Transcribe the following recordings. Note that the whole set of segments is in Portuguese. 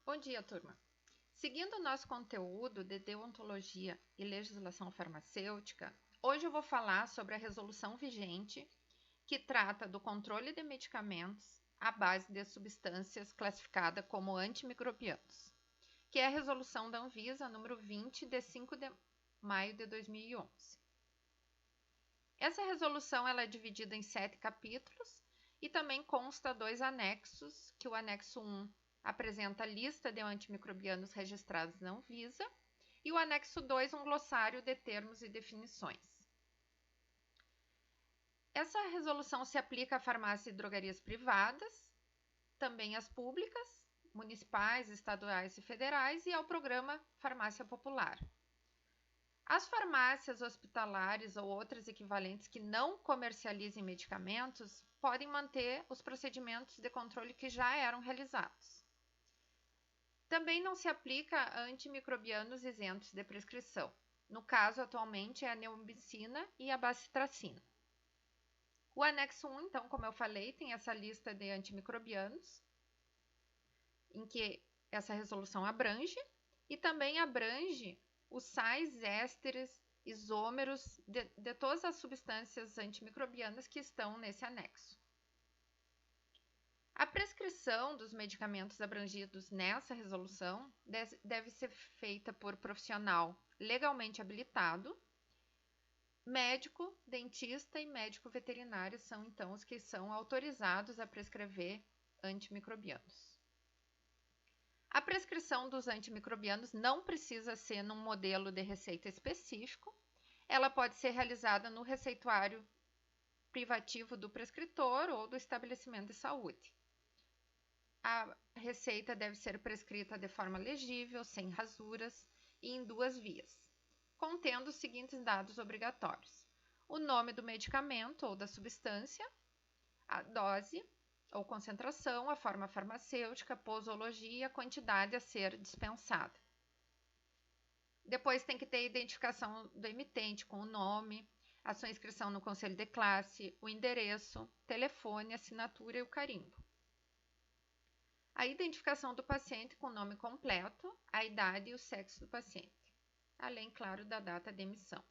Bom dia, turma! Seguindo o nosso conteúdo de deontologia e legislação farmacêutica, hoje eu vou falar sobre a resolução vigente que trata do controle de medicamentos à base de substâncias classificadas como antimicrobianos, que é a resolução da Anvisa número 20 de 5 de maio de 2011. Essa resolução ela é dividida em 7 capítulos e também consta 2 anexos, que o anexo 1 apresenta a lista de antimicrobianos registrados na Anvisa e o anexo 2 um glossário de termos e definições. Essa resolução se aplica a farmácias e drogarias privadas, também às públicas, municipais, estaduais e federais e ao programa Farmácia Popular. As farmácias hospitalares ou outras equivalentes que não comercializem medicamentos podem manter os procedimentos de controle que já eram realizados. Também não se aplica a antimicrobianos isentos de prescrição. No caso, atualmente, é a neomicina e a bacitracina. O anexo 1, então, como eu falei, tem essa lista de antimicrobianos, em que essa resolução abrange, e também abrange os sais, ésteres, isômeros de todas as substâncias antimicrobianas que estão nesse anexo. A prescrição dos medicamentos abrangidos nessa resolução deve ser feita por profissional legalmente habilitado. Médico, dentista e médico veterinário são então os que são autorizados a prescrever antimicrobianos. A prescrição dos antimicrobianos não precisa ser num modelo de receita específico. Ela pode ser realizada no receituário privativo do prescritor ou do estabelecimento de saúde. A receita deve ser prescrita de forma legível, sem rasuras e em 2 vias, contendo os seguintes dados obrigatórios: o nome do medicamento ou da substância, a dose ou concentração, a forma farmacêutica, posologia e a quantidade a ser dispensada. Depois tem que ter a identificação do emitente com o nome, a sua inscrição no conselho de classe, o endereço, telefone, assinatura e o carimbo. A identificação do paciente com o nome completo, a idade e o sexo do paciente, além, claro, da data de emissão.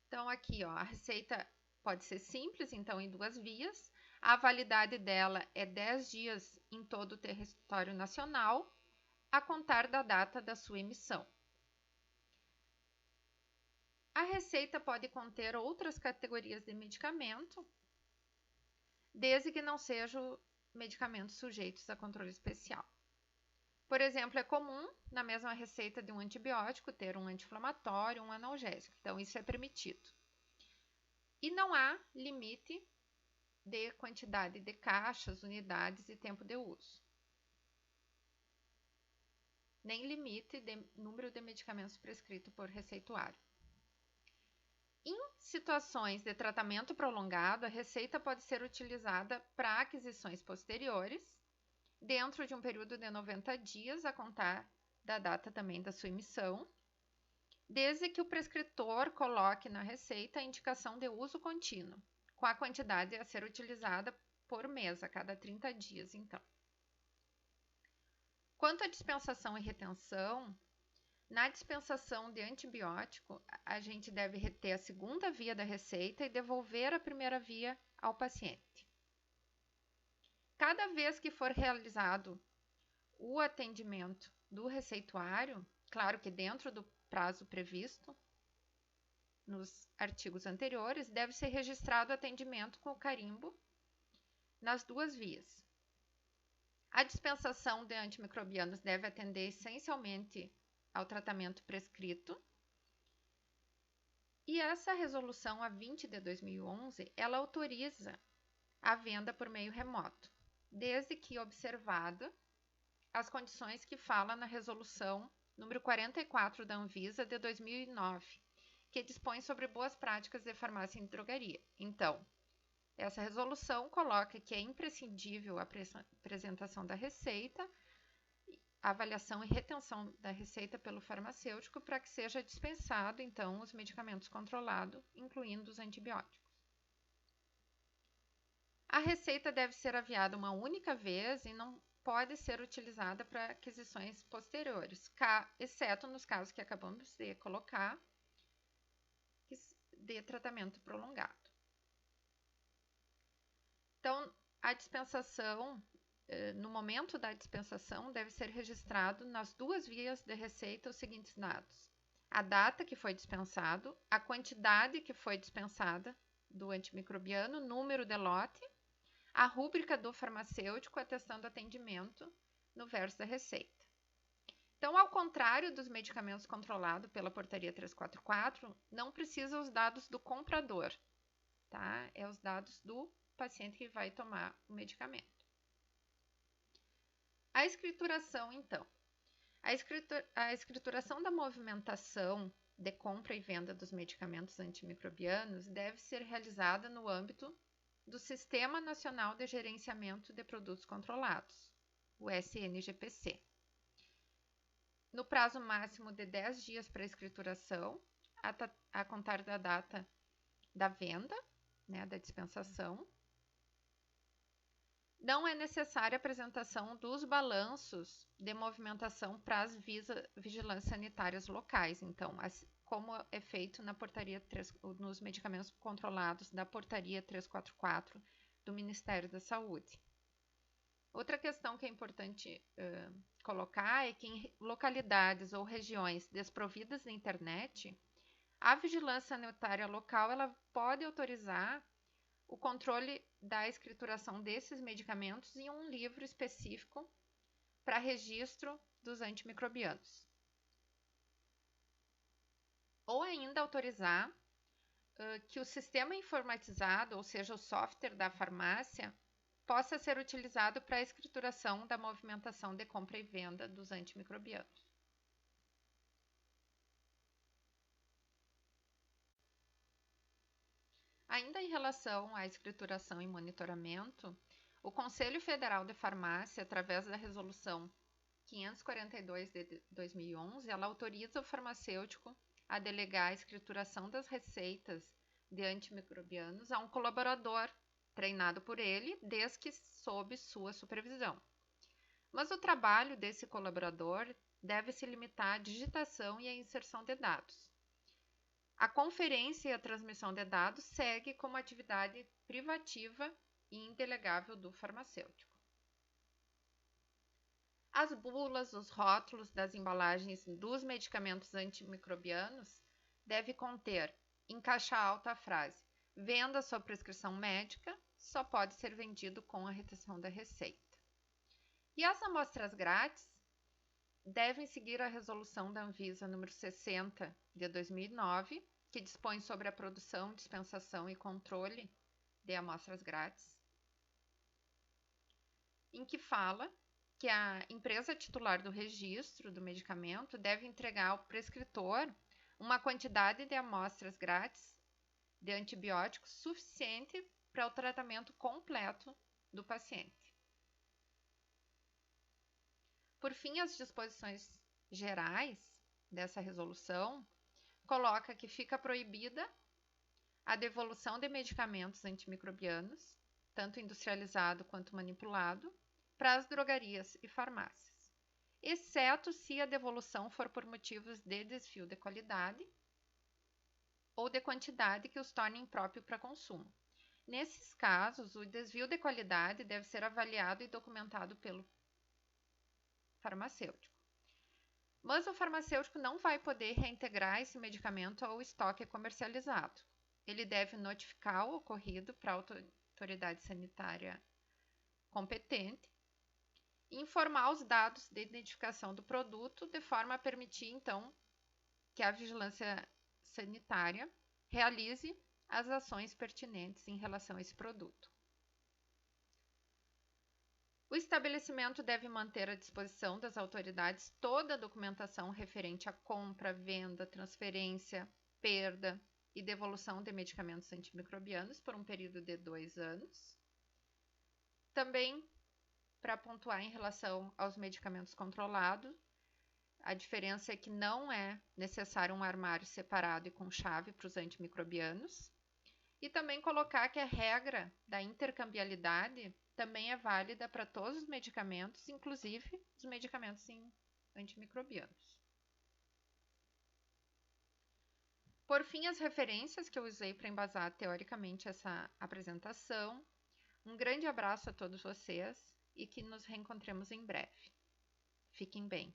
Então, aqui, a receita pode ser simples, então, em 2 vias. A validade dela é 10 dias em todo o território nacional, a contar da data da sua emissão. A receita pode conter outras categorias de medicamento, desde que não sejam medicamentos sujeitos a controle especial. Por exemplo, é comum, na mesma receita de um antibiótico, ter um anti-inflamatório, um analgésico. Então, isso é permitido. E não há limite de quantidade de caixas, unidades e tempo de uso. Nem limite de número de medicamentos prescritos por receituário. Em situações de tratamento prolongado, a receita pode ser utilizada para aquisições posteriores, dentro de um período de 90 dias, a contar da data também da sua emissão, desde que o prescritor coloque na receita a indicação de uso contínuo, com a quantidade a ser utilizada por mês, a cada 30 dias, então. Quanto à dispensação e retenção, na dispensação de antibiótico, a gente deve reter a segunda via da receita e devolver a primeira via ao paciente. Cada vez que for realizado o atendimento do receituário, claro que dentro do prazo previsto nos artigos anteriores, deve ser registrado o atendimento com o carimbo nas 2 vias. A dispensação de antimicrobianos deve atender essencialmente ao tratamento prescrito. E essa resolução, a 20 de 2011, ela autoriza a venda por meio remoto, desde que observado as condições que fala na resolução número 44 da Anvisa de 2009, que dispõe sobre boas práticas de farmácia e drogaria. Então, essa resolução coloca que é imprescindível a apresentação da receita, a avaliação e retenção da receita pelo farmacêutico para que seja dispensado, então, os medicamentos controlados, incluindo os antibióticos. A receita deve ser aviada uma única vez e não pode ser utilizada para aquisições posteriores, exceto nos casos que acabamos de colocar, de tratamento prolongado. Então, a dispensação, no momento da dispensação, deve ser registrado nas duas vias de receita os seguintes dados: a data que foi dispensado, a quantidade que foi dispensada do antimicrobiano, número de lote, a rúbrica do farmacêutico atestando atendimento no verso da receita. Então, ao contrário dos medicamentos controlados pela portaria 344, não precisa os dados do comprador, tá? É os dados do paciente que vai tomar o medicamento. A escrituração, então. A escrituração da movimentação de compra e venda dos medicamentos antimicrobianos deve ser realizada no âmbito do Sistema Nacional de Gerenciamento de Produtos Controlados, o SNGPC. No prazo máximo de 10 dias para a escrituração, a contar da data da venda, né, da dispensação. Não é necessária a apresentação dos balanços de movimentação para as vigilâncias sanitárias locais. Então, como é feito na portaria nos medicamentos controlados da portaria 344 do Ministério da Saúde. Outra questão que é importante colocar é que em localidades ou regiões desprovidas de internet, a vigilância sanitária local ela pode autorizar o controle da escrituração desses medicamentos em um livro específico para registro dos antimicrobianos. Ou ainda autorizar que o sistema informatizado, ou seja, o software da farmácia, possa ser utilizado para a escrituração da movimentação de compra e venda dos antimicrobianos. Ainda em relação à escrituração e monitoramento, o Conselho Federal de Farmácia, através da Resolução 542 de 2011, ela autoriza o farmacêutico a delegar a escrituração das receitas de antimicrobianos a um colaborador treinado por ele, desde que sob sua supervisão. Mas o trabalho desse colaborador deve se limitar à digitação e à inserção de dados. A conferência e a transmissão de dados segue como atividade privativa e indelegável do farmacêutico. As bulas, os rótulos das embalagens dos medicamentos antimicrobianos devem conter, em caixa alta, a frase: venda sob prescrição médica, só pode ser vendido com a retenção da receita. E as amostras grátis devem seguir a resolução da Anvisa número 60 de 2009, que dispõe sobre a produção, dispensação e controle de amostras grátis, em que fala que a empresa titular do registro do medicamento deve entregar ao prescritor uma quantidade de amostras grátis de antibióticos suficiente para o tratamento completo do paciente. Por fim, as disposições gerais dessa resolução coloca que fica proibida a devolução de medicamentos antimicrobianos, tanto industrializado quanto manipulado, para as drogarias e farmácias, exceto se a devolução for por motivos de desvio de qualidade ou de quantidade que os torne impróprio para consumo. Nesses casos, o desvio de qualidade deve ser avaliado e documentado pelo farmacêutico. Mas o farmacêutico não vai poder reintegrar esse medicamento ao estoque comercializado. Ele deve notificar o ocorrido para a autoridade sanitária competente e informar os dados de identificação do produto, de forma a permitir, então, que a vigilância sanitária realize as ações pertinentes em relação a esse produto. O estabelecimento deve manter à disposição das autoridades toda a documentação referente à compra, venda, transferência, perda e devolução de medicamentos antimicrobianos por um período de 2 anos. Também, para pontuar em relação aos medicamentos controlados, a diferença é que não é necessário um armário separado e com chave para os antimicrobianos. E também colocar que a regra da intercambiabilidade também é válida para todos os medicamentos, inclusive os medicamentos antimicrobianos. Por fim, as referências que eu usei para embasar teoricamente essa apresentação. Um grande abraço a todos vocês e que nos reencontremos em breve. Fiquem bem.